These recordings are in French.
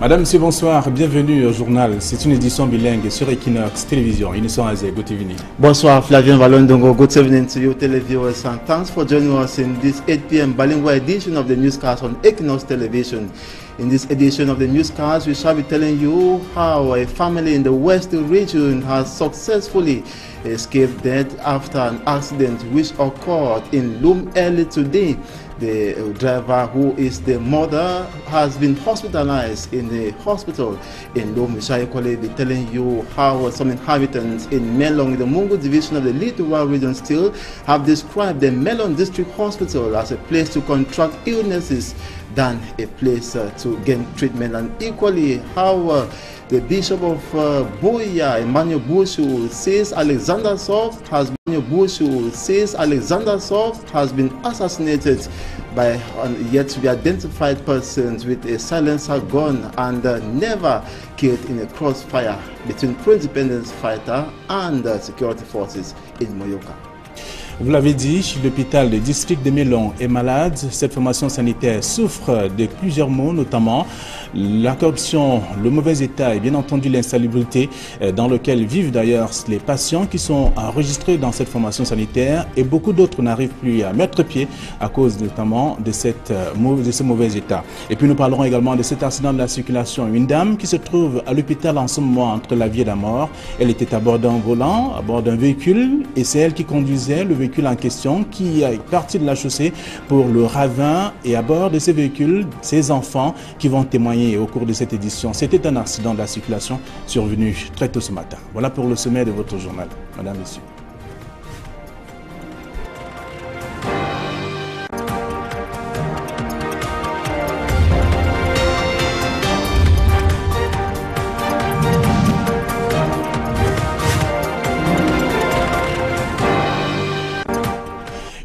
Madame, monsieur, bonsoir. Bienvenue au journal. C'est une édition bilingue sur Equinox Télévision. Innocent Azé, good evening. Bonsoir, Flavien Valondongo. Good evening to you, televiewers, and thanks for joining us in this 8 p.m. bilingual edition of the newscast on Equinox Television. In this edition of the newscast, we shall be telling you how a family in the West region has successfully escaped death after an accident which occurred in Loom early today. The driver, who is the mother, has been hospitalized in the hospital in Loom. We shall equally be telling you how some inhabitants in Melon, in the Mungu division of the Littoral region, still have described the Melon District Hospital as a place to contract illnesses than a place to gain treatment. And equally how the Bishop of Buea, Emmanuel Bushu, says Alexander Soft has been assassinated by yet to be identified persons with a silencer gun and never killed in a crossfire between pro-independence fighter and security forces in Moyoka. Vous l'avez dit, l'hôpital du district de Melon est malade. Cette formation sanitaire souffre de plusieurs maux, notamment la corruption, le mauvais état et bien entendu l'insalubrité dans lequel vivent d'ailleurs les patients qui sont enregistrés dans cette formation sanitaire, et beaucoup d'autres n'arrivent plus à mettre pied à cause notamment de ce mauvais état. Et puis nous parlerons également de cet accident de la circulation. Une dame qui se trouve à l'hôpital en ce moment entre la vie et la mort. Elle était à bord d'un volant, à bord d'un véhicule, et c'est elle qui conduisait le véhicule en question, qui est parti de la chaussée pour le ravin, et à bord de ces véhicules, ses enfants qui vont témoigner au cours de cette édition. C'était un accident de la circulation survenu très tôt ce matin. Voilà pour le sommet de votre journal, Madame, Messieurs.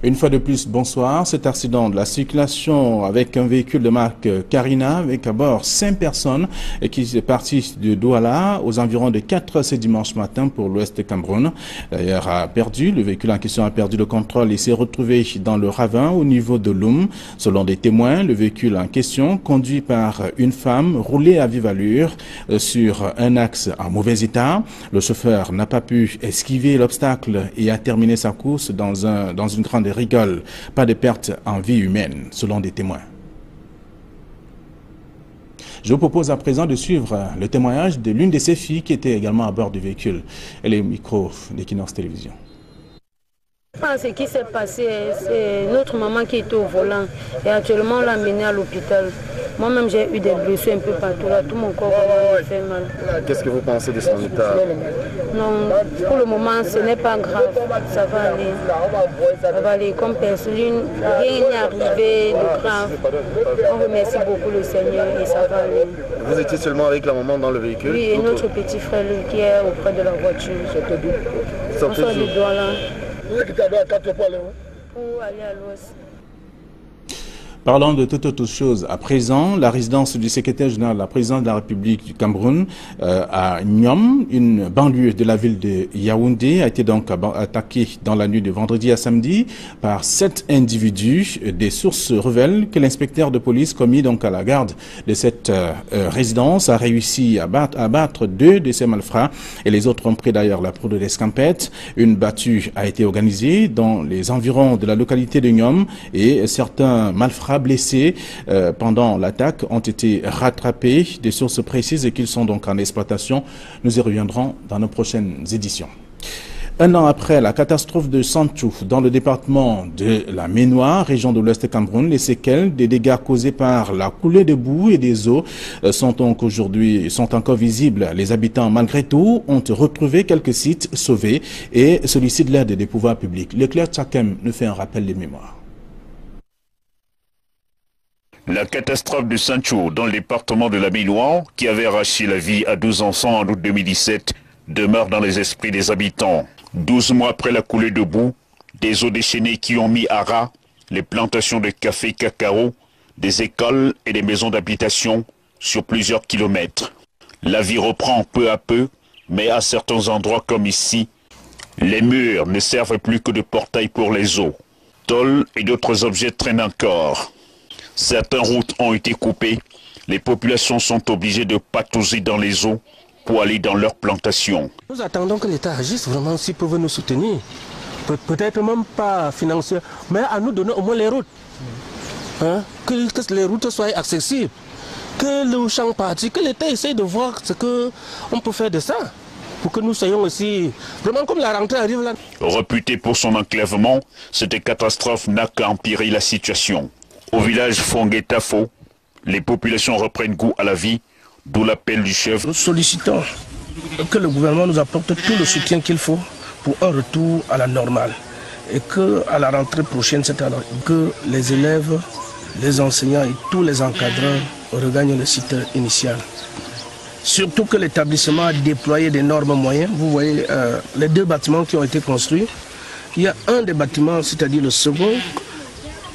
Une fois de plus, bonsoir. Cet accident de la circulation avec un véhicule de marque Carina, avec à bord 5 personnes, et qui est parti de Douala aux environs de 4 heures ce dimanche matin pour l'ouest de Cameroun. D'ailleurs, le véhicule en question a perdu le contrôle et s'est retrouvé dans le ravin au niveau de Loum. Selon des témoins, le véhicule en question, conduit par une femme, roulait à vive allure sur un axe en mauvais état. Le chauffeur n'a pas pu esquiver l'obstacle et a terminé sa course dans une grande rigole. Pas de perte en vie humaine, selon des témoins. Je vous propose à présent de suivre le témoignage de l'une de ses filles qui était également à bord du véhicule. Elle est au micro d'Equinox Télévision. Ce qui s'est passé, c'est notre maman qui était au volant et actuellement on l'a menée à l'hôpital. Moi-même j'ai eu des blessures un peu partout là, tout mon corps me fait mal. Qu'est-ce que vous pensez de son état? Non, pour le moment ce n'est pas grave, ça va aller. Ça va aller comme personne, rien n'est arrivé de grave. On remercie beaucoup le Seigneur et ça va aller. Vous étiez seulement avec la maman dans le véhicule? Oui, et notre petit frère lui, qui est auprès de la voiture. On sort du Douala. Pour aller à l'ouest. Parlons de toute autre chose. À présent, la résidence du secrétaire général de la présidence de la République du Cameroun à Niom, une banlieue de la ville de Yaoundé, a été donc attaquée dans la nuit de vendredi à samedi par 7 individus. Des sources révèlent que l'inspecteur de police commis donc à la garde de cette résidence a réussi à battre 2 de ces malfrats, et les autres ont pris d'ailleurs la poudre d'escampette. Une battue a été organisée dans les environs de la localité de Niom, et certains malfrats blessés pendant l'attaque ont été rattrapés. Des sources précisent qu'ils sont donc en exploitation. Nous y reviendrons dans nos prochaines éditions. Un an après la catastrophe de Sanchou dans le département de la Ménois, région de l'Ouest Cameroun, les séquelles des dégâts causés par la coulée de boue et des eaux sont encore visibles. Les habitants, malgré tout, ont retrouvé quelques sites sauvés et sollicitent l'aide des pouvoirs publics. Leclerc Tchakem nous fait un rappel de mémoire. La catastrophe de Sanchou dans le département de la Ménois, qui avait arraché la vie à 12 enfants en août 2017, demeure dans les esprits des habitants. 12 mois après la coulée de boue, des eaux déchaînées qui ont mis à ras les plantations de café cacao, des écoles et des maisons d'habitation sur plusieurs kilomètres. La vie reprend peu à peu, mais à certains endroits comme ici, les murs ne servent plus que de portail pour les eaux. Tôles et d'autres objets traînent encore. Certaines routes ont été coupées Les populations sont obligées de patauger dans les eaux pour aller dans leurs plantations. Nous attendons que l'État agisse vraiment s'il peut nous soutenir. Peut-être même pas financièrement, mais à nous donner au moins les routes. Hein? Que les routes soient accessibles. Que le champ parti, que l'État essaye de voir ce qu'on peut faire de ça. Pour que nous soyons aussi, vraiment comme la rentrée arrive là. Réputée pour son enclavement, cette catastrophe n'a qu'à empirer la situation. Au village Fonguetafo, les populations reprennent goût à la vie, d'où l'appel du chef. Nous sollicitons que le gouvernement nous apporte tout le soutien qu'il faut pour un retour à la normale. Et qu'à la rentrée prochaine, cette année, que les élèves, les enseignants et tous les encadreurs regagnent le site initial. Surtout que l'établissement a déployé d'énormes moyens. Vous voyez les 2 bâtiments qui ont été construits. Il y a un des bâtiments, c'est-à-dire le second,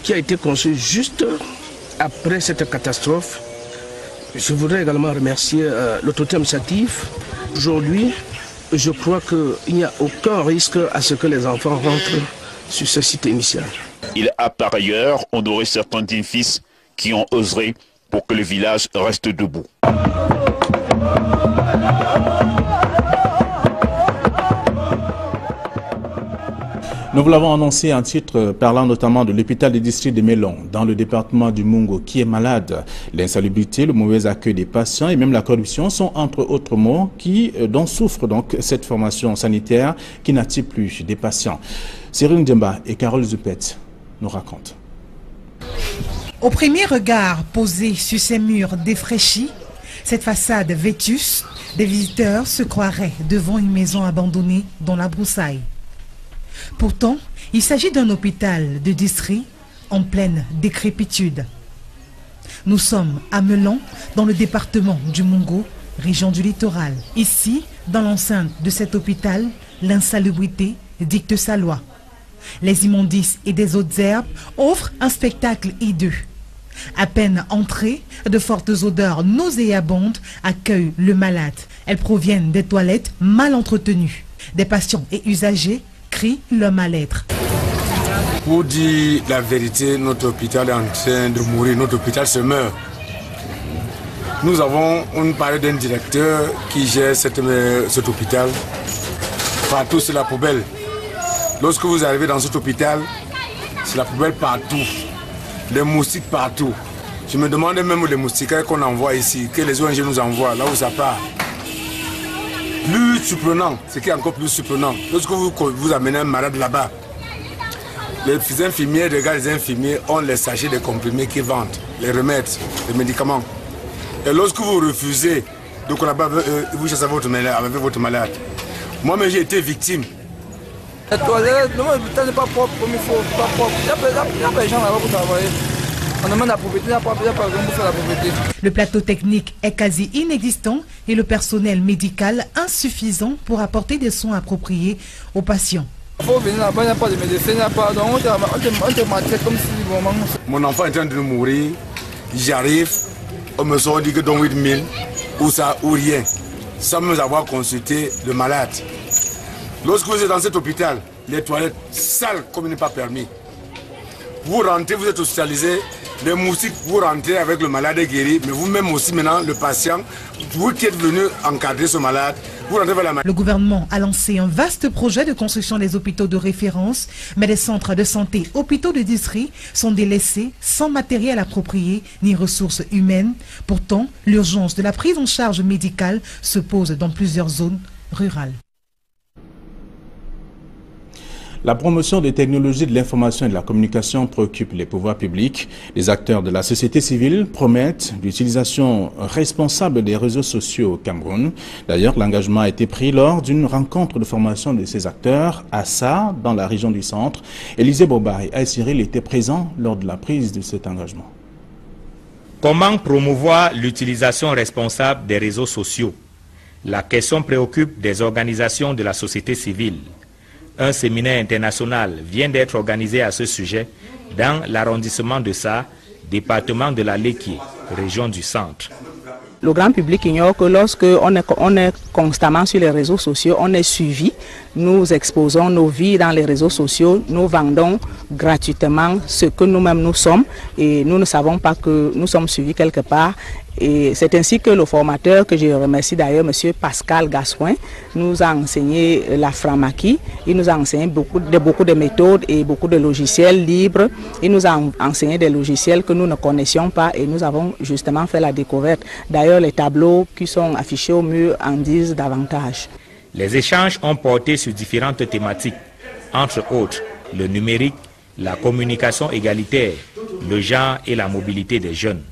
qui a été construit juste après cette catastrophe. Je voudrais également remercier l'autorité administrative. Aujourd'hui, je crois qu'il n'y a aucun risque à ce que les enfants rentrent sur ce site initial. Il a par ailleurs honoré certains dignes fils qui ont œuvré pour que le village reste debout. Nous vous l'avons annoncé en titre, parlant notamment de l'hôpital du district de Mélon, dans le département du Mungo, qui est malade. L'insalubrité, le mauvais accueil des patients et même la corruption sont entre autres mots dont souffre donc cette formation sanitaire qui n'attire plus des patients. Cyril Ndemba et Carole Zupet nous racontent. Au premier regard posé sur ces murs défraîchis, cette façade vétuste, des visiteurs se croiraient devant une maison abandonnée dans la broussaille. Pourtant, il s'agit d'un hôpital de district en pleine décrépitude. Nous sommes à Melon, dans le département du Mungo, région du littoral. Ici, dans l'enceinte de cet hôpital, l'insalubrité dicte sa loi. Les immondices et des autres herbes offrent un spectacle hideux. À peine entrée, de fortes odeurs nauséabondes accueillent le malade. Elles proviennent des toilettes mal entretenues. Des patients et usagers crient leur mal-être. Pour dire la vérité, notre hôpital est en train de mourir, notre hôpital se meurt. On parlait d'un directeur qui gère cet hôpital. Partout c'est la poubelle. Lorsque vous arrivez dans cet hôpital, c'est la poubelle partout. Les moustiques partout. Je me demandais même les moustiquaires qu'on envoie ici, que les ONG nous envoient, là où ça part. Plus surprenant, ce qui est encore plus surprenant, lorsque vous amenez un malade là-bas, les infirmiers, les infirmiers ont les sachets de comprimés qu'ils vendent, les remèdes, les médicaments. Et lorsque vous refusez de collaborer, vous chassez votre malade. Moi-même, j'ai été victime. La toilette, l'hôpital n'est pas propre comme il faut, pas propre. Il y a pas de gens là-bas pour travailler. On demande la propriété, il n'y a pas de gens pour faire la propriété. Le plateau technique est quasi inexistant et le personnel médical insuffisant pour apporter des soins appropriés aux patients. Il faut venir là-bas, il n'y a pas de médecin, il n'y a pas. Donc on te maltraite comme si vraiment. Mon enfant est en train de mourir, j'arrive, on me sort dit que dans 8000, ou ça ou rien, sans même avoir consulté le malade. Lorsque vous êtes dans cet hôpital, les toilettes sales comme il n'est pas permis. Vous rentrez, vous êtes hospitalisé, les moustiques, vous rentrez avec le malade guéri, mais vous-même aussi maintenant, le patient, vous qui êtes venu encadrer ce malade, vous rentrez vers la maladie. Le gouvernement a lancé un vaste projet de construction des hôpitaux de référence, mais les centres de santé, hôpitaux de district sont délaissés, sans matériel approprié ni ressources humaines. Pourtant, l'urgence de la prise en charge médicale se pose dans plusieurs zones rurales. La promotion des technologies de l'information et de la communication préoccupe les pouvoirs publics. Les acteurs de la société civile promettent l'utilisation responsable des réseaux sociaux au Cameroun. D'ailleurs, l'engagement a été pris lors d'une rencontre de formation de ces acteurs à Sa, dans la région du centre. Élisée Boba et Cyril étaient présents lors de la prise de cet engagement. Comment promouvoir l'utilisation responsable des réseaux sociaux? La question préoccupe des organisations de la société civile. Un séminaire international vient d'être organisé à ce sujet dans l'arrondissement de Sa, département de la Léquié, région du centre. Le grand public ignore que lorsque on est constamment sur les réseaux sociaux, on est suivi. Nous exposons nos vies dans les réseaux sociaux, nous vendons gratuitement ce que nous-mêmes nous sommes et nous ne savons pas que nous sommes suivis quelque part Et c'est ainsi que le formateur, que je remercie d'ailleurs, M. Pascal Gascoin, nous a enseigné la franc-maquis. Il nous a enseigné beaucoup de méthodes et beaucoup de logiciels libres. Il nous a enseigné des logiciels que nous ne connaissions pas et nous avons justement fait la découverte. D'ailleurs, les tableaux qui sont affichés au mur en disent davantage. Les échanges ont porté sur différentes thématiques, entre autres le numérique, la communication égalitaire, le genre et la mobilité des jeunes.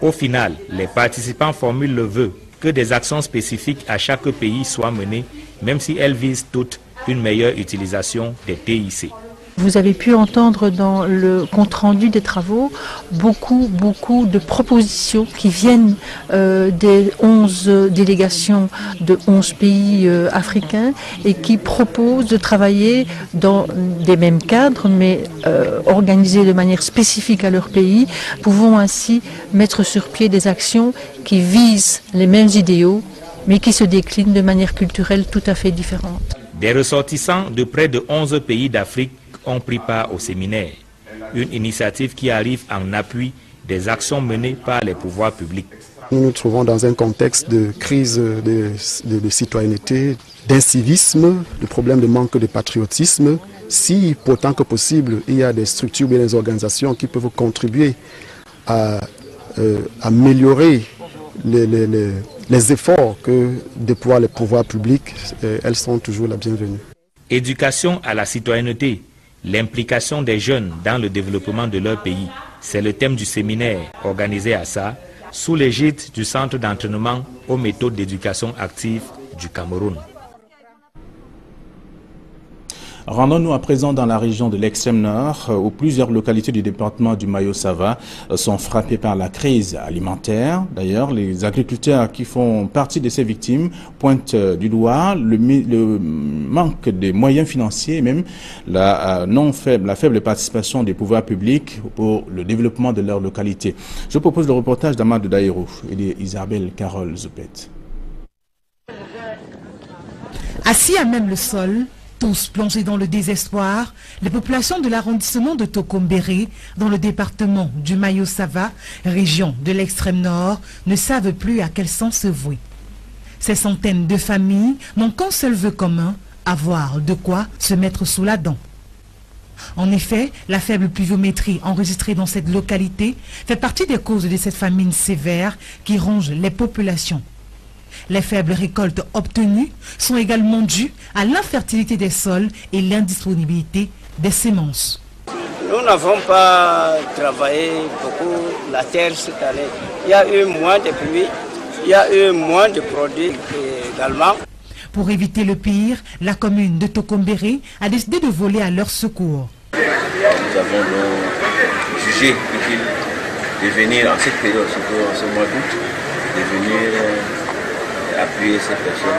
Au final, les participants formulent le vœu que des actions spécifiques à chaque pays soient menées, même si elles visent toutes une meilleure utilisation des TIC. Vous avez pu entendre dans le compte-rendu des travaux beaucoup de propositions qui viennent des 11 délégations de 11 pays africains et qui proposent de travailler dans des mêmes cadres mais organisés de manière spécifique à leur pays, pouvant ainsi mettre sur pied des actions qui visent les mêmes idéaux mais qui se déclinent de manière culturelle tout à fait différente. Des ressortissants de près de 11 pays d'Afrique ont pris part au séminaire, une initiative qui arrive en appui des actions menées par les pouvoirs publics. Nous nous trouvons dans un contexte de crise de citoyenneté, d'incivisme, de problèmes de manque de patriotisme. Si, pour autant que possible, il y a des structures et des organisations qui peuvent contribuer à améliorer les efforts que déploient les pouvoirs publics, elles sont toujours la bienvenue. Éducation à la citoyenneté, l'implication des jeunes dans le développement de leur pays, c'est le thème du séminaire organisé à Assa, sous l'égide du Centre d'entraînement aux méthodes d'éducation active du Cameroun. Rendons-nous à présent dans la région de l'extrême nord, où plusieurs localités du département du Mayo-Sava sont frappées par la crise alimentaire. D'ailleurs, les agriculteurs qui font partie de ces victimes pointent du doigt le manque de moyens financiers et même la faible participation des pouvoirs publics pour le développement de leur localité. Je propose le reportage d'Amadou Daïrou et d'Isabelle Carole Zoupet. Assis à même le sol, tous plongés dans le désespoir, les populations de l'arrondissement de Tokombéré, dans le département du Mayo-Sava, région de l'extrême nord, ne savent plus à quel sens se vouer. Ces centaines de familles n'ont qu'un seul vœu commun, avoir de quoi se mettre sous la dent. En effet, la faible pluviométrie enregistrée dans cette localité fait partie des causes de cette famine sévère qui ronge les populations. Les faibles récoltes obtenues sont également dues à l'infertilité des sols et l'indisponibilité des semences. Nous n'avons pas travaillé beaucoup la terre cette année. Il y a eu moins de pluie, il y a eu moins de produits également. Pour éviter le pire, la commune de Tokombéré a décidé de voler à leur secours. Nous avons donc jugé utile de venir en cette période, surtout en ce mois d'août, de venir appuyer ces personnes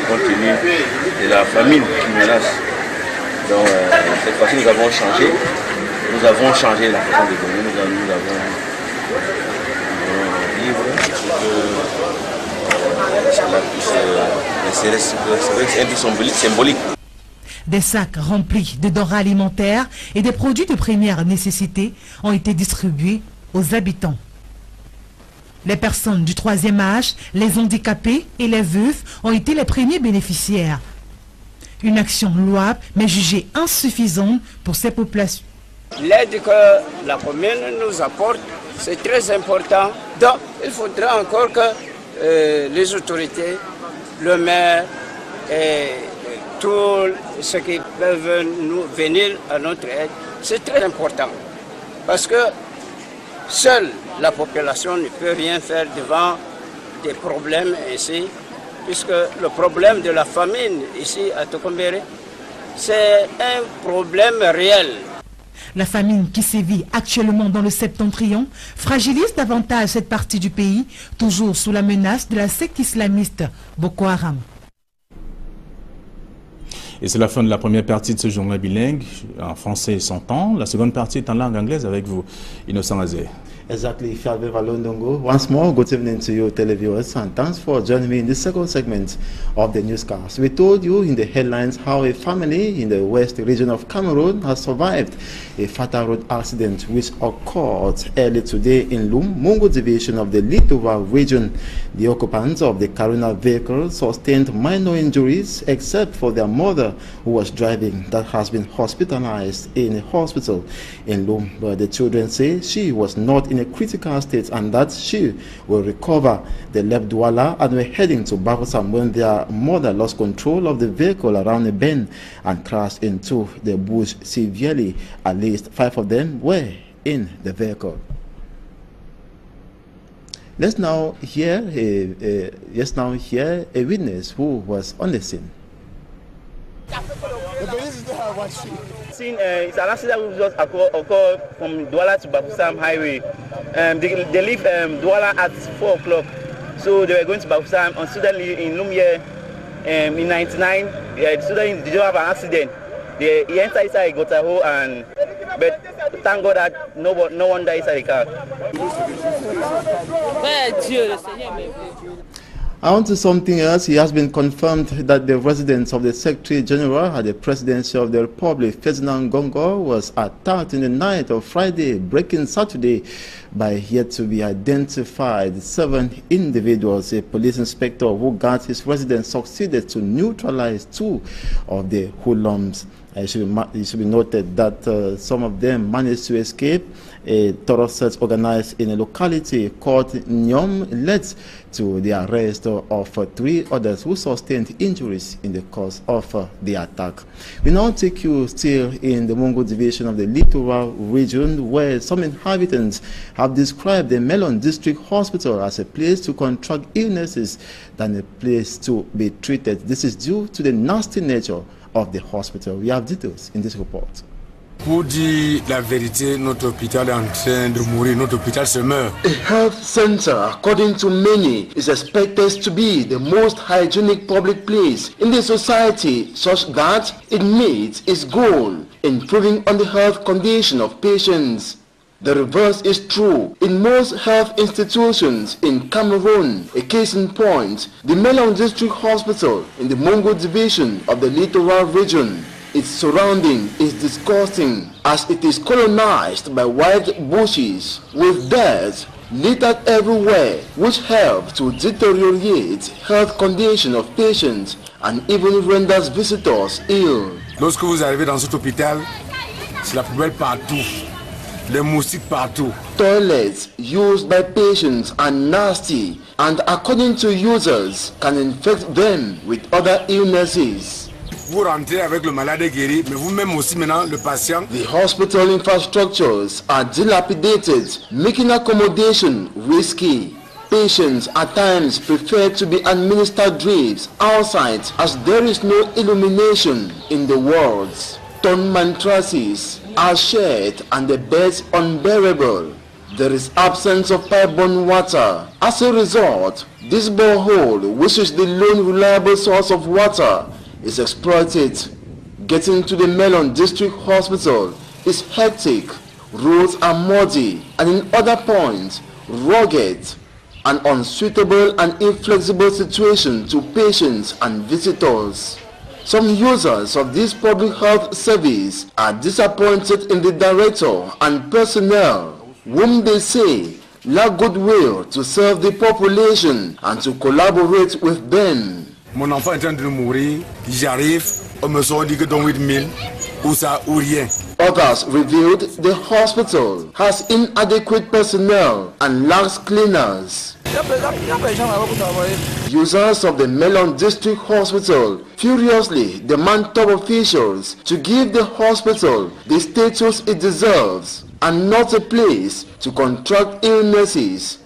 compte tenu de la famine qui menace. Donc cette fois-ci nous avons changé la façon de donner, nous avons vivre c'est un peu symbolique. Des sacs remplis de denrées alimentaires et des produits de première nécessité ont été distribués aux habitants. Les personnes du troisième âge, les handicapés et les veufs ont été les premiers bénéficiaires. Une action louable mais jugée insuffisante pour ces populations. L'aide que la commune nous apporte, c'est très important. Donc il faudra encore que les autorités, le maire et tous ceux qui peuvent nous venir à notre aide, c'est très important. Parce que seule la population ne peut rien faire devant des problèmes ici, puisque le problème de la famine ici à Tokombéré, c'est un problème réel. La famine qui sévit actuellement dans le septentrion fragilise davantage cette partie du pays, toujours sous la menace de la secte islamiste Boko Haram. Et c'est la fin de la première partie de ce journal bilingue en français et 100 ans. La seconde partie est en langue anglaise avec vous, Innocent Azé. Exactly, Fialve Valondongo. Once more, good evening to you, televiewers, and thanks for joining me in the second segment of the newscast. We told you in the headlines how a family in the west region of Cameroon has survived a fatal road accident which occurred early today in Mungo division of the Litova region. The occupants of the Karuna vehicle sustained minor injuries except for their mother, who was driving, that has been hospitalized in a hospital in Lum. But the children say she was not in a critical state and that she will recover. They left Douala and were heading to Bafoussam when their mother lost control of the vehicle around a bend and crashed into the bush severely. At least 5 of them were in the vehicle. Let's now hear a witness who was on the scene. It's an accident which just occurred from Douala to Bafoussam highway. They leave Douala at 4 o'clock, so they were going to Bafoussam, and suddenly in Lumiere, in 99, the student did not have an accident. He entered inside a gutter hole, but thank God that no one died inside the car. On to something else. It has been confirmed that the residence of the Secretary General at the Presidency of the Republic, Ferdinand Gongo, was attacked in the night of Friday, breaking Saturday, by yet to be identified 7 individuals. A police inspector who guarded his residence succeeded to neutralize 2 of the hoodlums. It should be noted that some of them managed to escape. A thorough search organized in a locality called Nyom led to the arrest of 3 others who sustained injuries in the course of the attack. We now take you still in the Mungo division of the Littoral region, where some inhabitants have described the Melon District Hospital as a place to contract illnesses than a place to be treated. This is due to the nasty nature of the hospital. We have details in this report. Pour dire la vérité, notre hôpital est en train de mourir, notre hôpital se meurt. A health center, according to many, is expected to be the most hygienic public place in the society, such that it meets its goal, improving on the health condition of patients. The reverse is true in most health institutions in Cameroon. A case in point, the Melon District Hospital in the Mungo division of the Littoral region. Its surrounding is disgusting as it is colonized by wild bushes with dirt littered everywhere, which help to deteriorate health condition of patients and even renders visitors ill. Lorsque vous arrivez dans cet hôpital, c'est la poubelle partout, les moustiques partout. Toilets used by patients are nasty and, according to users, can infect them with other illnesses. Vous rentrez avec le malade guéri, mais vous-même aussi maintenant le patient. The hospital infrastructures are dilapidated, making accommodation risky. Patients at times prefer to be administered drips outside as there is no illumination in the wards. Torn mattresses are shared and the beds unbearable. There is absence of pipe-borne water. As a result, this borehole, which is the lone reliable source of water, is exploited. Getting to the Melon District Hospital is hectic. Roads are muddy and in other points rugged, an unsuitable and inflexible situation to patients and visitors. Some users of this public health service are disappointed in the director and personnel, whom they say lack goodwill to serve the population and to collaborate with them. Mon enfant est en train de mourir, j'arrive, on me sort dit que dans 8000, ou ça ou rien. Others revealed the hospital has inadequate personnel and lacks cleaners. Users of the Melon District Hospital furiously demand top officials to give the hospital the status it deserves and not a place to contract illnesses.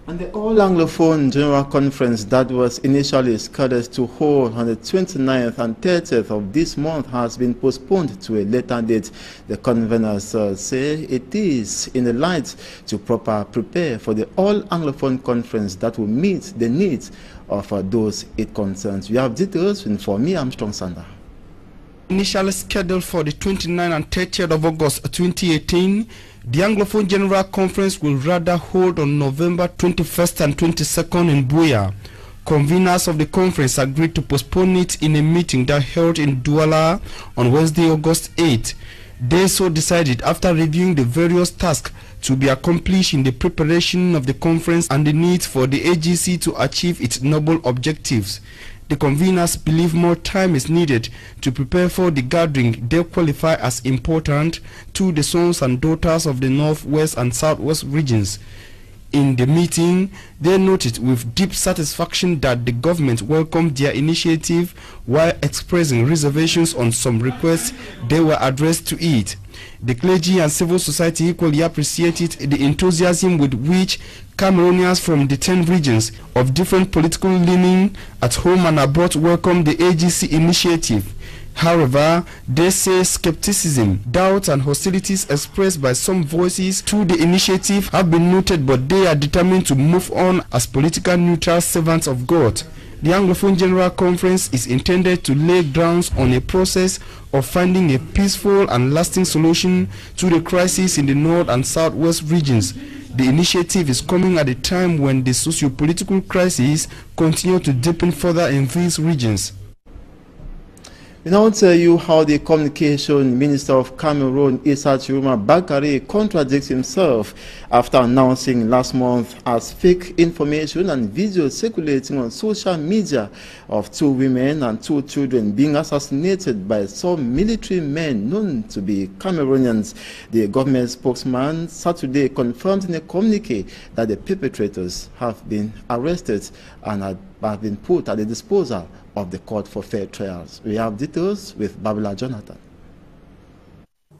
And the All-Anglophone General Conference that was initially scheduled to hold on the 29th and 30th of this month has been postponed to a later date. The conveners say it is in the light to prepare for the All-Anglophone Conference that will meet the needs of those it concerns. We have details for me, Armstrong Sander. Initially scheduled for the 29th and 30th of August 2018, The Anglophone General Conference will rather hold on November 21st and 22nd in Buea. Conveners of the conference agreed to postpone it in a meeting that held in Douala on Wednesday, August 8. They so decided after reviewing the various tasks to be accomplished in the preparation of the conference and the need for the AGC to achieve its noble objectives. The conveners believe more time is needed to prepare for the gathering they qualify as important to the sons and daughters of the Northwest and Southwest regions. In the meeting, they noted with deep satisfaction that the government welcomed their initiative while expressing reservations on some requests they were addressed to it. The clergy and civil society equally appreciated the enthusiasm with which Cameroonians from the 10 regions of different political leaning at home and abroad welcomed the AGC initiative. However, they say skepticism, doubt and hostilities expressed by some voices to the initiative have been noted, but they are determined to move on as political neutral servants of God. The Anglophone General Conference is intended to lay grounds on a process of finding a peaceful and lasting solution to the crisis in the North and Southwest regions. The initiative is coming at a time when the socio-political crisis continues to deepen further in these regions. We now tell you how the Communication Minister of Cameroon, Issa Chiroma Bakari, contradicts himself after announcing last month as fake information and videos circulating on social media of 2 women and 2 children being assassinated by some military men known to be Cameroonians. The government spokesman Saturday confirmed in a communique that the perpetrators have been arrested and have been put at the disposal of the court for fair trials. We have details with Babila Jonathan.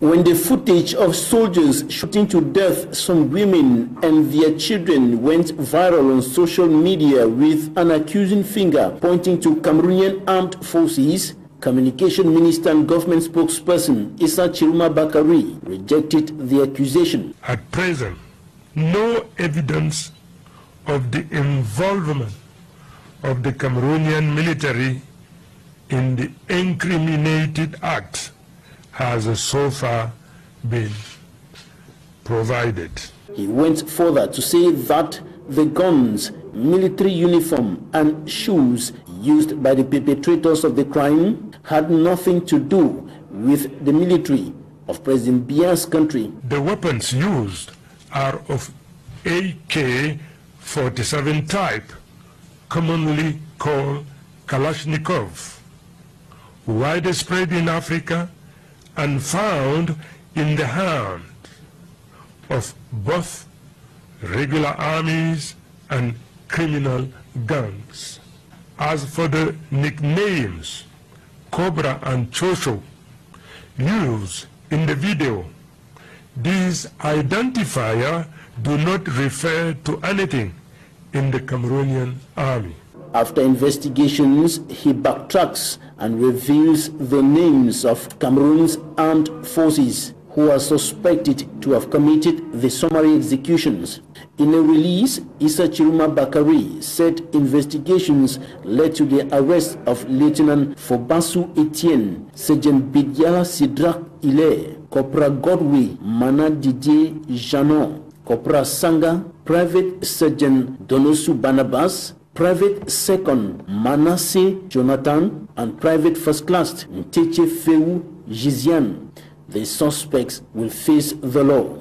When the footage of soldiers shooting to death some women and their children went viral on social media with an accusing finger pointing to Cameroonian armed forces, Communication Minister and government spokesperson Issa Chiroma Bakari rejected the accusation. At present, no evidence of the involvement of the Cameroonian military in the incriminated act has so far been provided. He went further to say that the guns, military uniform and shoes used by the perpetrators of the crime had nothing to do with the military of President Biya's country. The weapons used are of AK-47 type, commonly called Kalashnikov, widespread in Africa and found in the hand of both regular armies and criminal gangs. As for the nicknames Cobra and Chocho used in the video, these identifiers do not refer to anything in the Cameroonian army. After investigations, he backtracks and reveals the names of Cameroon's armed forces who are suspected to have committed the summary executions. In a release, Issa Chiroma Bakari said investigations led to the arrest of Lieutenant Fobasu Etienne, Sergeant Bidiala Sidrak Ile, Corporal Godway Mana Didier Janon, Corporal Sanga, Private Sergeant Donosu Barnabas, Private Second Manasseh Jonathan, and Private First Class Nteche Feu Gizian. The suspects will face the law.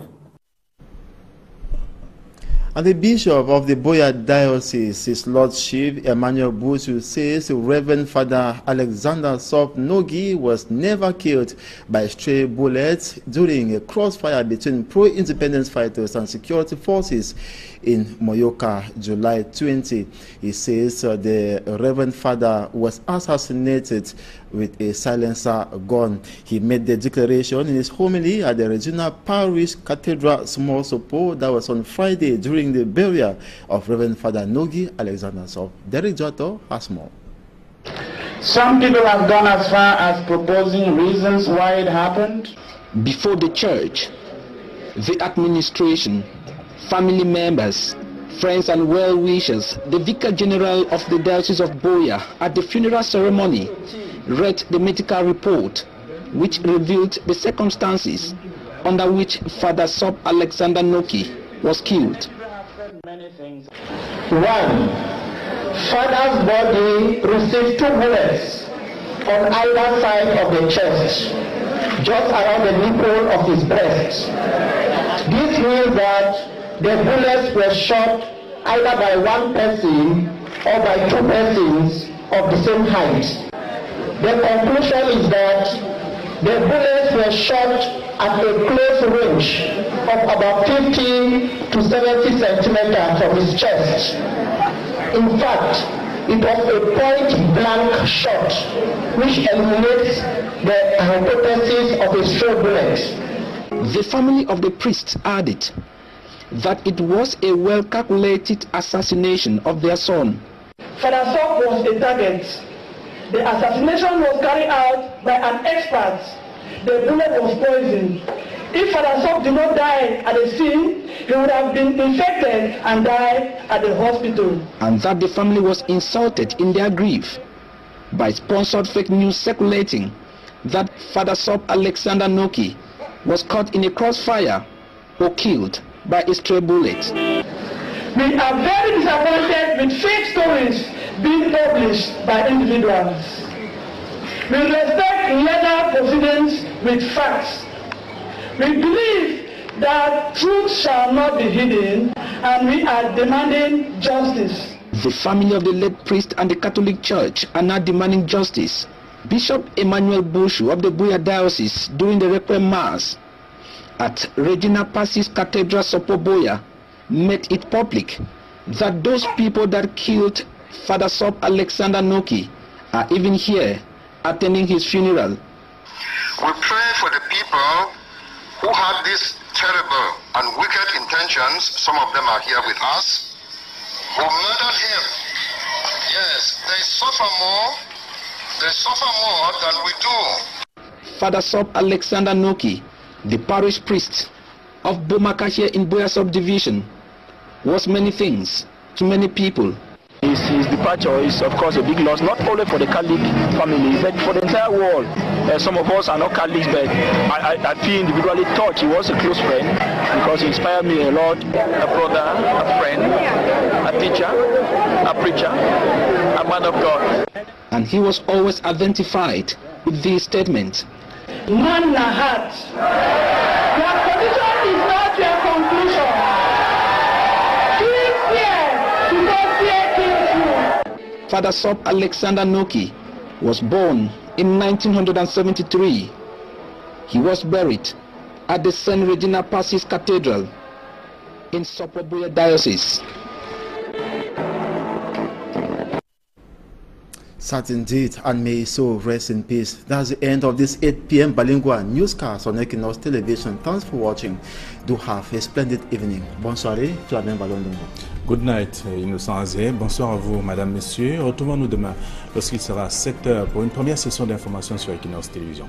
And the Bishop of the Buea Diocese, His Lordship Emmanuel Busu, says Reverend Father Alexander Sop Nogi was never killed by stray bullets during a crossfire between pro-independence fighters and security forces in Moyoka, July 20. He says the Reverend Father was assassinated with a silencer gun. He made the declaration in his homily at the Regina Parish Cathedral Small Sopo that was on Friday during the burial of Reverend Father Nogi Alexander Sop. Derek Joto has more. Some people have gone as far as proposing reasons why it happened. Before the church, the administration, family members, friends and well-wishers, the Vicar General of the Diocese of Buea at the funeral ceremony read the medical report which revealed the circumstances under which Father Sop Alexander Noki was killed. One, Father's body received 2 bullets on either side of the chest, just around the nipple of his breast. This means that the bullets were shot either by one person or by 2 persons of the same height. The conclusion is that the bullets were shot at a close range of about 50 to 70 centimeters from his chest. In fact, it was a point-blank shot, which eliminates the hypothesis of a stray bullet. The family of the priest added that it was a well-calculated assassination of their son. Father Sop was a target. The assassination was carried out by an expert. The bullet was poisoned. If Father Sop did not die at the scene, he would have been infected and died at the hospital. And that the family was insulted in their grief by sponsored fake news circulating that Father Sop Alexander Noki was caught in a crossfire or killed by a stray bullet. We are very disappointed with fake stories being published by individuals. We respect legal proceedings with facts. We believe that truth shall not be hidden, and we are demanding justice. The family of the late priest and the Catholic Church are now demanding justice. Bishop Emmanuel Boshu of the Buea Diocese, during the Requiem Mass at Regina Pacis Cathedral, Sopo-Buea, made it public that those people that killed Father Sop Alexander Noki are even here attending his funeral. We pray for the people who had these terrible and wicked intentions. Some of them are here with us, who murdered him. Yes, they suffer more than we do. Father Sop Alexander Noki, the parish priest of Bomakashe in Buea subdivision, was many things to many people. His departure is, of course, a big loss, not only for the Catholic family, but for the entire world. Some of us are not Catholics, but I feel individually thought he was a close friend because he inspired me a lot. A brother, a friend, a teacher, a preacher, a man of God. And he was always identified with this statement. Man na heart. Your position is not your conclusion. Keep fear, because fear kills you. Father Sop Alexander Noki was born in 1973. He was buried at the St. Regina Pacis Cathedral in Sopo-Buea Diocese. Sad indeed, and may so rest in peace. That's the end of this 8 p.m. bilingual newscast on Equinox Television. Thanks for watching. Do have a splendid evening. Bonsoir, Flavien Balondongo. Good night, Innocent Azé. Bonsoir à vous, madame, monsieur. Retrouvons-nous demain lorsqu'il sera 7h pour une première session d'information sur Equinox Télévision.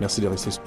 Merci de rester sur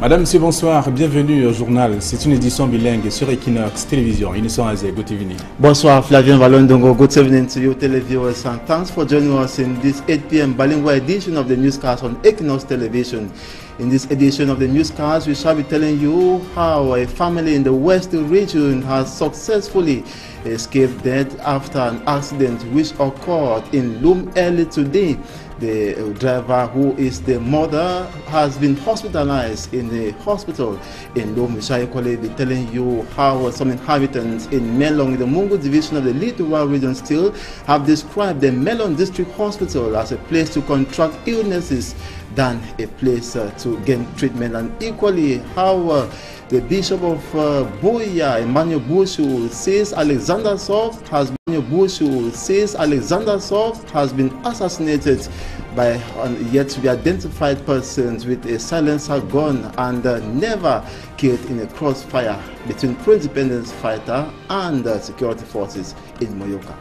Madame, monsieur, bonsoir, bienvenue au journal. C'est une édition bilingue sur Equinox Télévision. Innocent Azé, good evening. Bonsoir, Flavien Balondongo. Good evening to you, televiewers, and thanks for joining us in this 8 p.m. bilingual edition of the newscast on Equinox Television. In this edition of the newscast, we shall be telling you how a family in the West region has successfully escaped death after an accident which occurred in Lum early today. The driver, who is the mother, has been hospitalized in the hospital in Lum. Shall be telling you how some inhabitants in Melong, in the Mungu division of the Littoral region, still have described the Melong District Hospital as a place to contract illnesses than a place to gain treatment. And equally, how the Bishop of Buea, Emmanuel Boshu, says Alexander Soft has been assassinated by yet to be identified persons with a silencer gun and never killed in a crossfire between pro-independence fighters and security forces in Moyoka.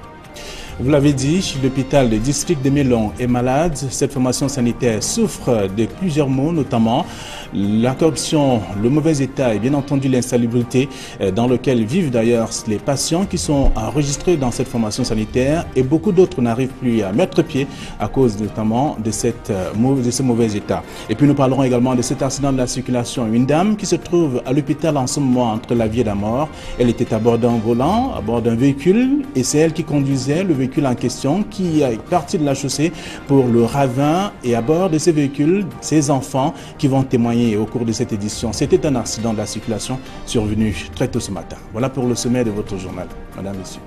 Vous l'avez dit, l'hôpital du district de Mélon est malade. Cette formation sanitaire souffre de plusieurs maux, notamment la corruption, le mauvais état et bien entendu l'insalubrité dans lequel vivent d'ailleurs les patients qui sont enregistrés dans cette formation sanitaire, et beaucoup d'autres n'arrivent plus à mettre pied à cause notamment de ce mauvais état. Et puis nous parlerons également de cet accident de la circulation. Une dame qui se trouve à l'hôpital en ce moment entre la vie et la mort. Elle était à bord d'un volant, à bord d'un véhicule, et c'est elle qui conduisait le véhicule en question qui est parti de la chaussée pour le ravin, et à bord de ces véhicules, ses enfants qui vont témoigner au cours de cette édition. C'était un accident de la circulation survenu très tôt ce matin. Voilà pour le sommet de votre journal, Madame, Messieurs.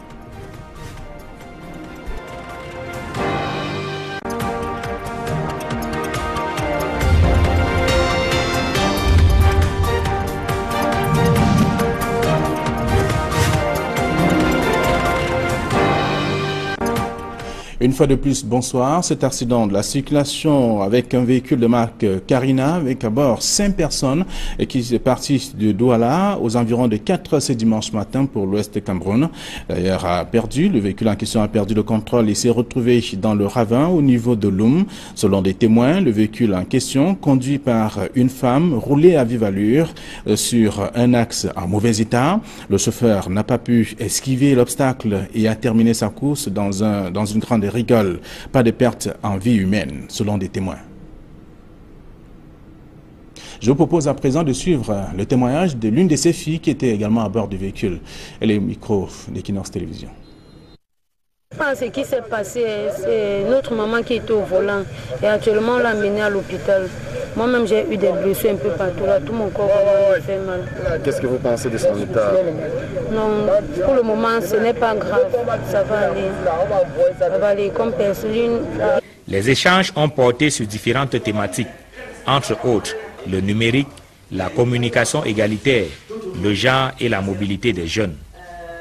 Une fois de plus, bonsoir. Cet accident de la circulation avec un véhicule de marque Carina, avec à bord 5 personnes, et qui est parti de Douala aux environs de 4 heures ce dimanche matin pour l'ouest de Cameroun. D'ailleurs, le véhicule en question a perdu le contrôle et s'est retrouvé dans le ravin au niveau de Loum. Selon des témoins, le véhicule en question, conduit par une femme, roulait à vive allure sur un axe en mauvais état. Le chauffeur n'a pas pu esquiver l'obstacle et a terminé sa course dans une grande rigole. Pas de perte en vie humaine, selon des témoins. Je vous propose à présent de suivre le témoignage de l'une de ses filles qui était également à bord du véhicule. Elle est au micro d'Equinox Télévision. Ce qui s'est passé, c'est notre maman qui était au volant et actuellement on l'a menée à l'hôpital. Moi-même j'ai eu des blessures un peu partout là, tout mon corps me fait mal. Qu'est-ce que vous pensez de son état? Non, pour le moment ce n'est pas grave, ça va aller. Ça va aller comme personne. Les échanges ont porté sur différentes thématiques, entre autres le numérique, la communication égalitaire, le genre et la mobilité des jeunes.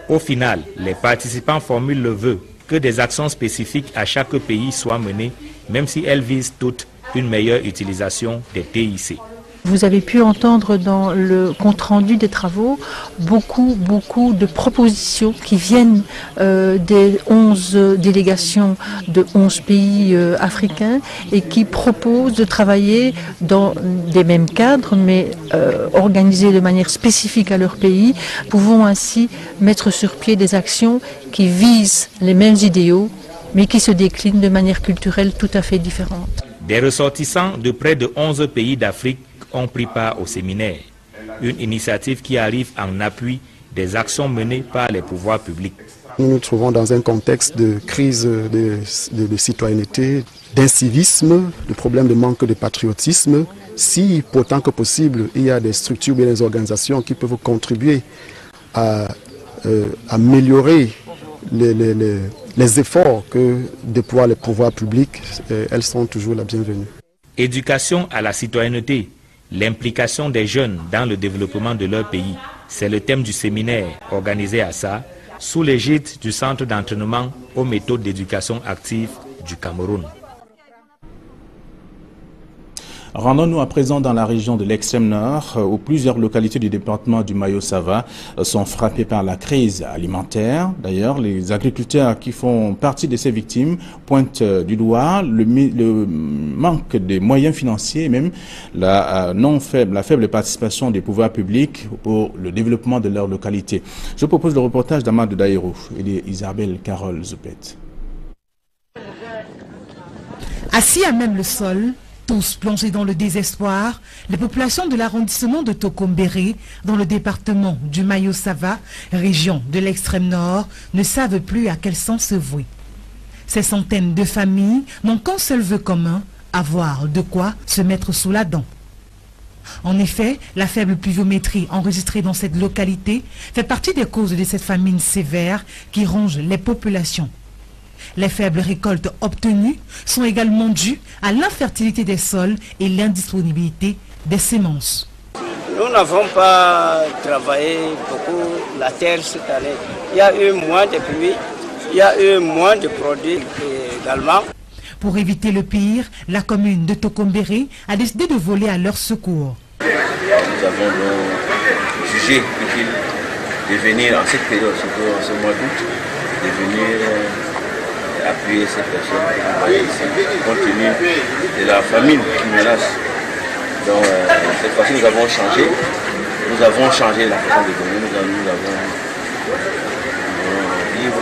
Au final, les participants formulent le vœu que des actions spécifiques à chaque pays soient menées, même si elles visent toutes une meilleure utilisation des TIC. Vous avez pu entendre dans le compte-rendu des travaux beaucoup de propositions qui viennent des 11 délégations de 11 pays africains et qui proposent de travailler dans des mêmes cadres mais organisés de manière spécifique à leur pays, pouvant ainsi mettre sur pied des actions qui visent les mêmes idéaux mais qui se déclinent de manière culturelle tout à fait différente. Des ressortissants de près de 11 pays d'Afrique ont pris part au séminaire, une initiative qui arrive en appui des actions menées par les pouvoirs publics. Nous nous trouvons dans un contexte de crise de citoyenneté, d'incivisme, de problème de manque de patriotisme. Si, pourtant que possible, il y a des structures et des organisations qui peuvent contribuer à améliorer les efforts que déploient les pouvoirs publics, elles sont toujours la bienvenue. Éducation à la citoyenneté, l'implication des jeunes dans le développement de leur pays, c'est le thème du séminaire organisé à Ça, sous l'égide du Centre d'entraînement aux méthodes d'éducation active du Cameroun. Rendons-nous à présent dans la région de l'extrême nord, où plusieurs localités du département du Mayo-Sava sont frappées par la crise alimentaire. D'ailleurs, les agriculteurs qui font partie de ces victimes pointent du doigt le manque de moyens financiers et même la faible participation des pouvoirs publics pour le développement de leur localité. Je propose le reportage d'Amadou Daïrou et d'Isabelle Carole Zoupet. Assis à même le sol, tous plongés dans le désespoir, les populations de l'arrondissement de Tokombéré, dans le département du Mayo-Sava, région de l'extrême nord, ne savent plus à quel sens se vouer. Ces centaines de familles n'ont qu'un seul vœu commun, avoir de quoi se mettre sous la dent. En effet, la faible pluviométrie enregistrée dans cette localité fait partie des causes de cette famine sévère qui ronge les populations. Les faibles récoltes obtenues sont également dues à l'infertilité des sols et l'indisponibilité des semences. Nous n'avons pas travaillé beaucoup la terre cette année. Il y a eu moins de pluie, il y a eu moins de produits également. Pour éviter le pire, la commune de Tokombéré a décidé de voler à leur secours. Nous avons jugé utile de venir en cette période, surtout en ce mois d'août, de venir appuyer ces personnes qui travaillent ici, compte tenu de la famine qui menace. Donc cette fois-ci nous avons changé la façon de donner, nous avons vivre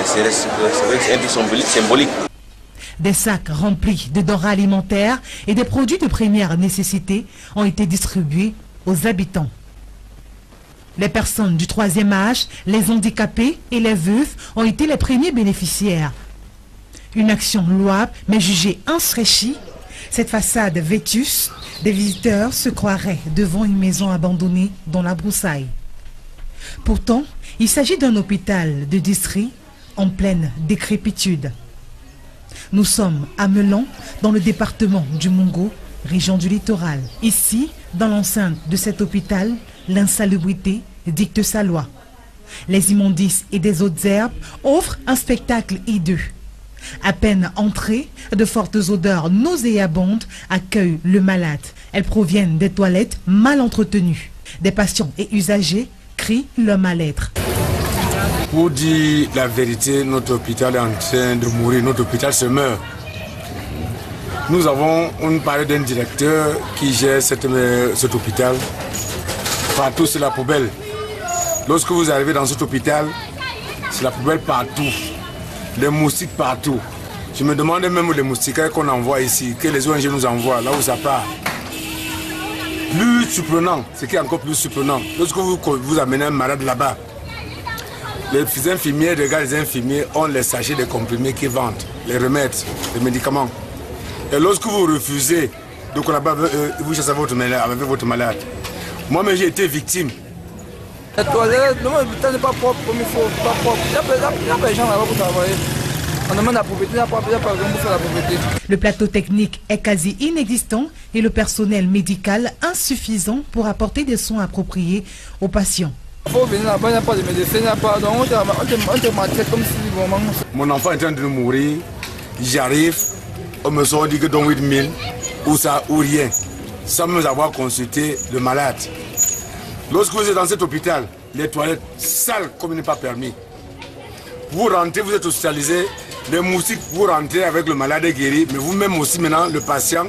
c'est un peu symbolique. Des sacs remplis de denrées alimentaires et des produits de première nécessité ont été distribués aux habitants. Les personnes du troisième âge, les handicapés et les veufs ont été les premiers bénéficiaires. Une action louable mais jugée infraîchie. Cette façade vétuste, des visiteurs se croiraient devant une maison abandonnée dans la broussaille. Pourtant, il s'agit d'un hôpital de district en pleine décrépitude. Nous sommes à Melan, dans le département du Mungo, région du littoral. Ici, dans l'enceinte de cet hôpital, l'insalubrité dicte sa loi. Les immondices et des autres herbes offrent un spectacle hideux. À peine entrées, de fortes odeurs nauséabondes accueillent le malade. Elles proviennent des toilettes mal entretenues. Des patients et usagers crient leur mal-être. Pour dire la vérité, notre hôpital est en train de mourir, notre hôpital se meurt. On parlait d'un directeur qui gère cet hôpital. Partout c'est la poubelle. Lorsque vous arrivez dans cet hôpital, c'est la poubelle partout. Les moustiques partout. Je me demandais même les moustiquaires qu'on envoie ici, que les ONG nous envoient, là où ça part. Plus surprenant, ce qui est encore plus surprenant, lorsque vous amenez un malade là-bas, les infirmiers, les infirmiers ont les sachets de comprimés qu'ils vendent, les remèdes, les médicaments. Et lorsque vous refusez de collaborer, vous chassez votre malade. Moi-même, j'ai été victime. La toilette, l'hôpital n'est pas propre comme il faut, pas propre. Il n'y a pas de gens là-bas pour travailler. On demande la propriété, il n'y a pas de gens pour faire la propriété. Le plateau technique est quasi inexistant et le personnel médical insuffisant pour apporter des soins appropriés aux patients. Il faut venir là-bas, il n'y a pas de médecin, il n'y a pas de... On te maltraite comme si vraiment... Mon enfant est en train de mourir, j'arrive, on me sort, on dit que dans 8000, ou ça, ou rien, sans me avoir consulté le malade. Lorsque vous êtes dans cet hôpital, les toilettes sales comme il n'est pas permis. Vous rentrez, vous êtes hospitalisé, les moustiques, vous rentrez avec le malade guéri, mais vous-même aussi maintenant, le patient,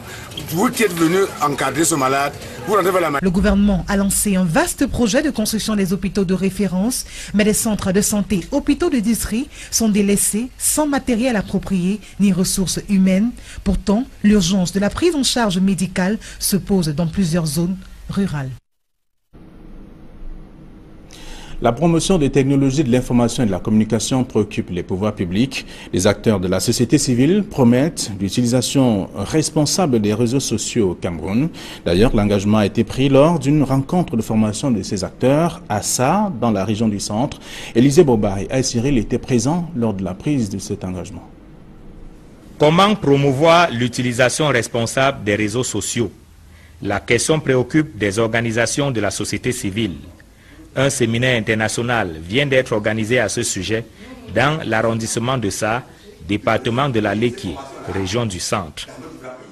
vous qui êtes venu encadrer ce malade, vous rentrez vers la maladie. Le gouvernement a lancé un vaste projet de construction des hôpitaux de référence, mais les centres de santé, hôpitaux de district sont délaissés, sans matériel approprié ni ressources humaines. Pourtant, l'urgence de la prise en charge médicale se pose dans plusieurs zones rurales. La promotion des technologies de l'information et de la communication préoccupe les pouvoirs publics. Les acteurs de la société civile promettent l'utilisation responsable des réseaux sociaux au Cameroun. D'ailleurs, l'engagement a été pris lors d'une rencontre de formation de ces acteurs à Sa, dans la région du centre. Élisée Bobay et Cyril étaient présents lors de la prise de cet engagement. Comment promouvoir l'utilisation responsable des réseaux sociaux? La question préoccupe des organisations de la société civile. Un séminaire international vient d'être organisé à ce sujet dans l'arrondissement de Sa, département de la Léquié, région du centre.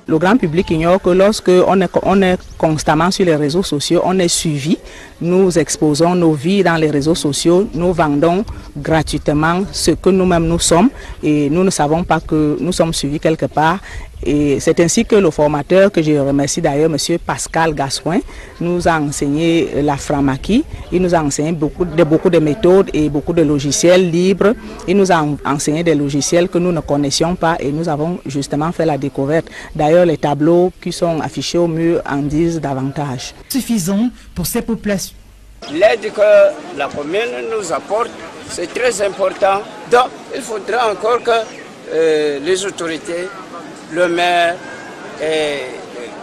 Le grand public ignore que lorsque on est constamment sur les réseaux sociaux, on est suivi, nous exposons nos vies dans les réseaux sociaux, nous vendons gratuitement ce que nous-mêmes nous sommes et nous ne savons pas que nous sommes suivis quelque part. Et c'est ainsi que le formateur, que je remercie d'ailleurs, M. Pascal Gassoin, nous a enseigné la Framaki. Il nous a enseigné beaucoup de méthodes et beaucoup de logiciels libres. Il nous a enseigné des logiciels que nous ne connaissions pas et nous avons justement fait la découverte. D'ailleurs, les tableaux qui sont affichés au mur en disent davantage. Suffisant pour ces populations. L'aide que la commune nous apporte, c'est très important. Donc, il faudra encore que les autorités, le maire et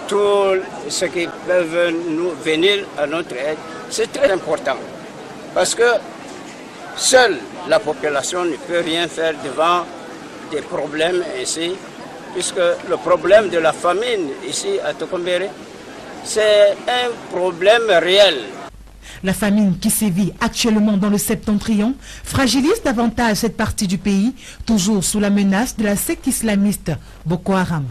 tous ceux qui peuvent nous venir à notre aide, c'est très important. Parce que seule la population ne peut rien faire devant des problèmes ici, puisque le problème de la famine ici à Tokombéré, c'est un problème réel. La famine qui sévit actuellement dans le septentrion fragilise davantage cette partie du pays, toujours sous la menace de la secte islamiste Boko Haram.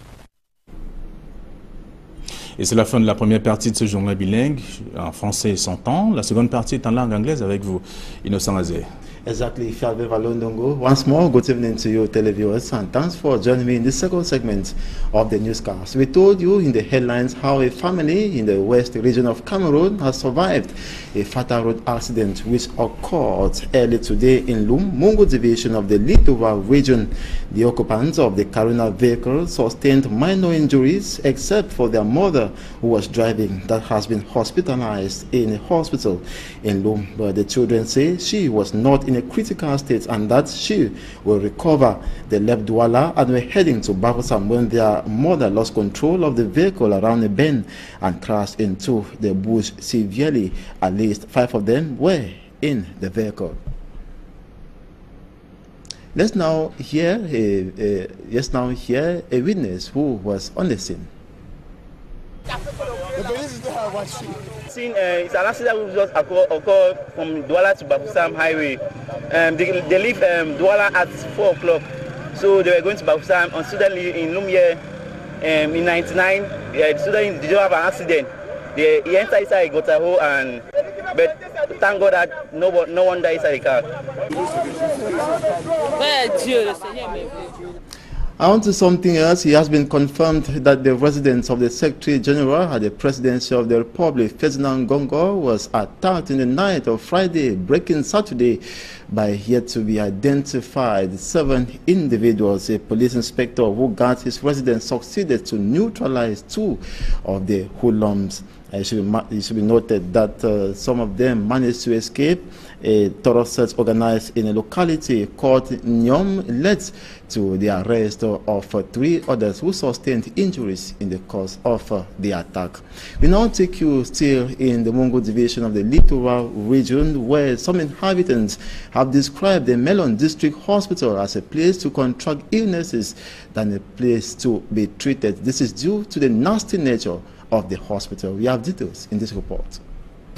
Et c'est la fin de la première partie de ce journal bilingue en français et son temps. La seconde partie est en langue anglaise avec vous, Innocent Azé. Exactly, Fialbe Valondongo. Once more, good evening to you, televiewers, and thanks for joining me in the second segment of the newscast. We told you in the headlines how a family in the west region of Cameroon has survived a fatal road accident which occurred early today in Lum, Mungo division of the Litova region. The occupants of the Karuna vehicle sustained minor injuries except for their mother who was driving, that has been hospitalized in a hospital in Lum. But the children say she was not in a critical state and that she will recover. They left Douala and were heading to Bafoussam when their mother lost control of the vehicle around a bend and crashed into the bush severely. At least 5 of them were in the vehicle. Let's now hear a witness who was on the scene. It's an accident which just occurred from Douala to Bafoussam highway. They leave Douala at 4 o'clock, so they were going to Bafoussam, and suddenly in Lumiere, in 99, the student did not have an accident. He entered inside a gutter hole, but thank God that no one died inside the car. On to something else. It has been confirmed that the residence of the Secretary General at the Presidency of the Republic, Ferdinand Gongo, was attacked in the night of Friday, breaking Saturday, by yet to be identified 7 individuals. A police inspector who guards his residence succeeded to neutralize 2 of the hoodlums. It should be noted that some of them managed to escape. A thorough search organized in a locality called Nyom led to the arrest of 3 others who sustained injuries in the course of the attack. We now take you still in the Mungo division of the Littoral region, where some inhabitants have described the Melon District Hospital as a place to contract illnesses than a place to be treated. This is due to the nasty nature of the hospital. We have details in this report.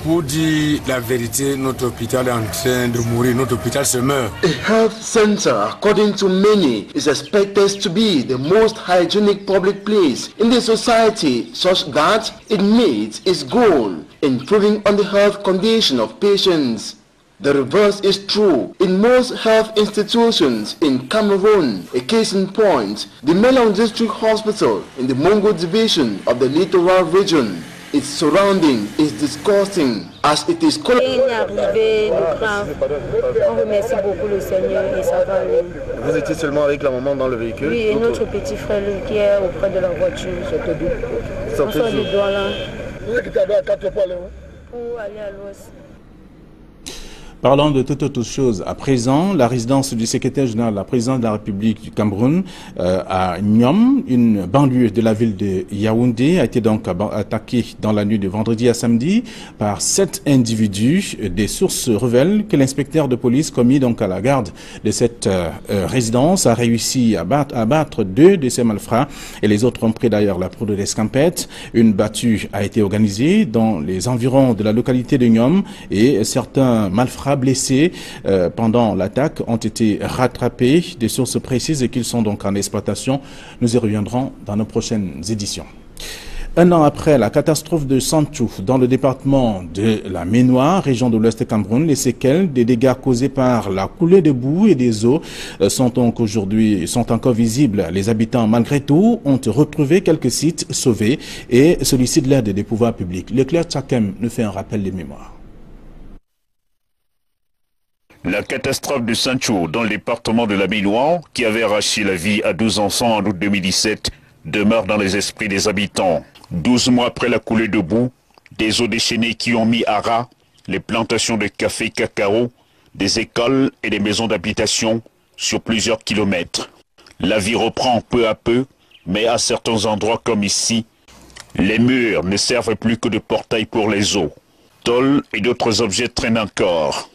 Pour dire la vérité, notre hôpital est en train de mourir, notre hôpital se meurt. A health center, according to many, is expected to be the most hygienic public place in the society, such that it meets its goal, improving on the health condition of patients. The reverse is true in most health institutions in Cameroon. A case in point, the Melon District Hospital in the Mungo division of the Littoral region. Its surrounding is disgusting as it is On remercie beaucoup le Seigneur et ça va aller. Vous étiez seulement avec la maman dans le véhicule? Oui, et notre petit frère lui, qui est auprès de la voiture. On sort de Douala pour aller à l'ouest. Parlons de toute autre chose. À présent, la résidence du secrétaire général de la présidence de la République du Cameroun à Nyom, une banlieue de la ville de Yaoundé, a été donc attaquée dans la nuit de vendredi à samedi par 7 individus. Des sources révèlent que l'inspecteur de police commis donc à la garde de cette résidence a réussi à abattre 2 de ces malfrats et les autres ont pris d'ailleurs la poudre d'escampette. Une battue a été organisée dans les environs de la localité de Nyom et certains malfrats blessés pendant l'attaque ont été rattrapés. Des sources précisent qu'ils sont donc en exploitation. Nous y reviendrons dans nos prochaines éditions. Un an après la catastrophe de Sanchou dans le département de la Ménois, région de l'Ouest Cameroun, les séquelles des dégâts causés par la coulée de boue et des eaux sont encore visibles. Les habitants, malgré tout, ont retrouvé quelques sites sauvés et sollicitent l'aide des pouvoirs publics. Leclerc Tchakem nous fait un rappel de mémoire. La catastrophe de Sanchou dans le département de la Ménois, qui avait arraché la vie à 12 enfants en août 2017, demeure dans les esprits des habitants. 12 mois après la coulée de boue, des eaux déchaînées qui ont mis à ras les plantations de café cacao, des écoles et des maisons d'habitation sur plusieurs kilomètres. La vie reprend peu à peu, mais à certains endroits comme ici, les murs ne servent plus que de portail pour les eaux. Tôles et d'autres objets traînent encore.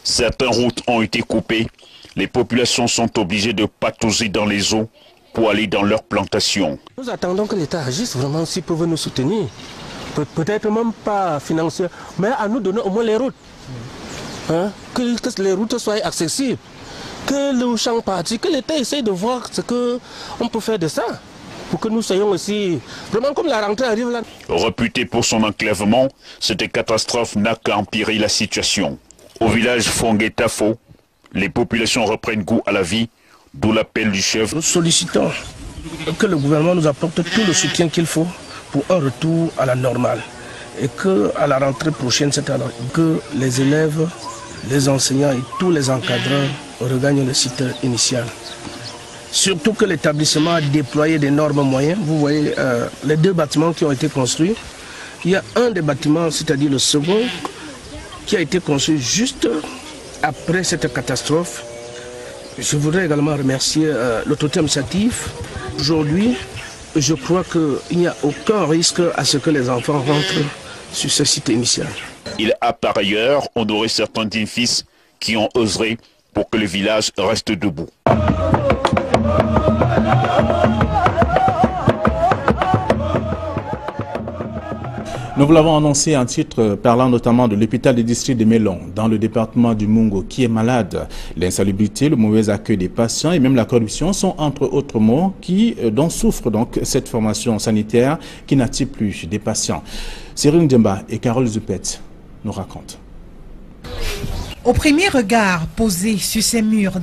Certaines routes ont été coupées. Les populations sont obligées de patauger dans les eaux pour aller dans leurs plantations. Nous attendons que l'État agisse vraiment s'il peut nous soutenir. Peut-être même pas financièrement, mais à nous donner au moins les routes. Hein? Que les routes soient accessibles. Que le champ parti, que l'État essaye de voir ce qu'on peut faire de ça. Pour que nous soyons aussi, vraiment comme la rentrée arrive là. Réputé pour son enclavement, cette catastrophe n'a qu'à empirer la situation. Au village Fonguetafo, les populations reprennent goût à la vie, d'où l'appel du chef. Nous sollicitons que le gouvernement nous apporte tout le soutien qu'il faut pour un retour à la normale. Et qu'à la rentrée prochaine, c'est-à-dire que les élèves, les enseignants et tous les encadreurs regagnent le site initial. Surtout que l'établissement a déployé d'énormes moyens. Vous voyez les deux bâtiments qui ont été construits. Il y a un des bâtiments, c'est-à-dire le second, qui a été construit juste après cette catastrophe. Je voudrais également remercier l'autorité administrative. Aujourd'hui, je crois qu'il n'y a aucun risque à ce que les enfants rentrent sur ce site initial. Il a par ailleurs honoré certains dignes-fils qui ont œuvré pour que le village reste debout. Nous vous l'avons annoncé en titre, parlant notamment de l'hôpital du district de Mélon, dans le département du Mungo, qui est malade. L'insalubrité, le mauvais accueil des patients et même la corruption sont entre autres mots dont souffre donc cette formation sanitaire qui n'attire plus des patients. Cyril Ndemba et Carole Zupet nous racontent. Au premier regard posé sur ces murs